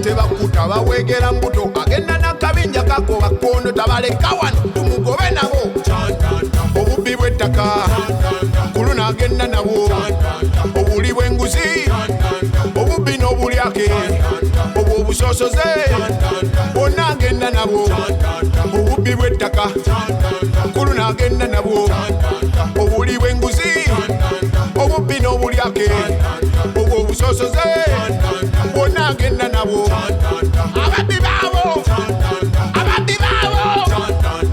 tebakuta bawegera mbuto agenda nakabinja kako bakondo tabaleka wano tumugobe nabo obubbi bw'ettaka kulu n'agenda nabo obuli bw'enguzi obubbi n'obulyake obwo obusosoze bonna agenda nabo obubbi bw'ettaka kulu n'agenda nabo obuli bw'enguzi obubbi n'obulyake obwo obusosoze bonna agenda nabo ababbi baabo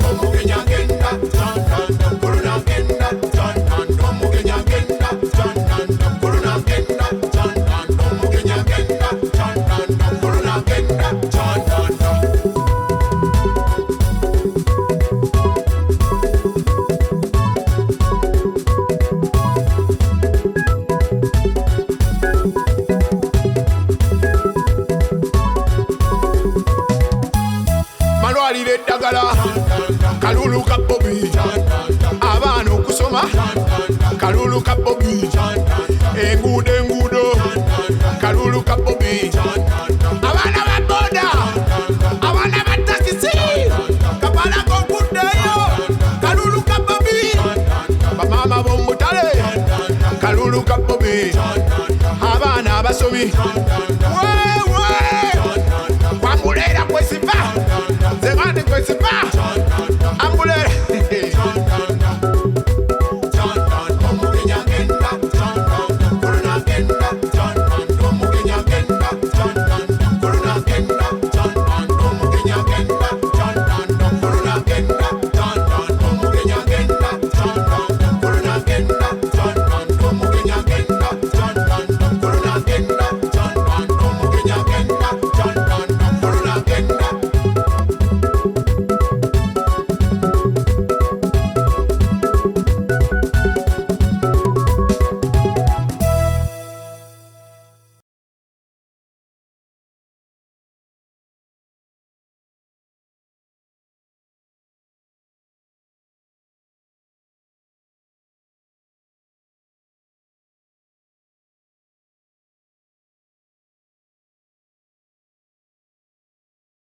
Omugenyi agenda kulu n'agenda Omugenyi agenda kulu n'agenda Omugenyi agenda kulu n'agenda malwalire eddagala kalulu ka Bobi abaana okusoma kalulu ka Bobi enguudo kalulu ka Bobi abaana ba boda abaana ba takisi Kapalaga okuddeyo kalulu ka Bobi bamaama b'omutale kalulu ka Bobi abaana abasomi kwambulera kwesiba zemani kwesiba ambulera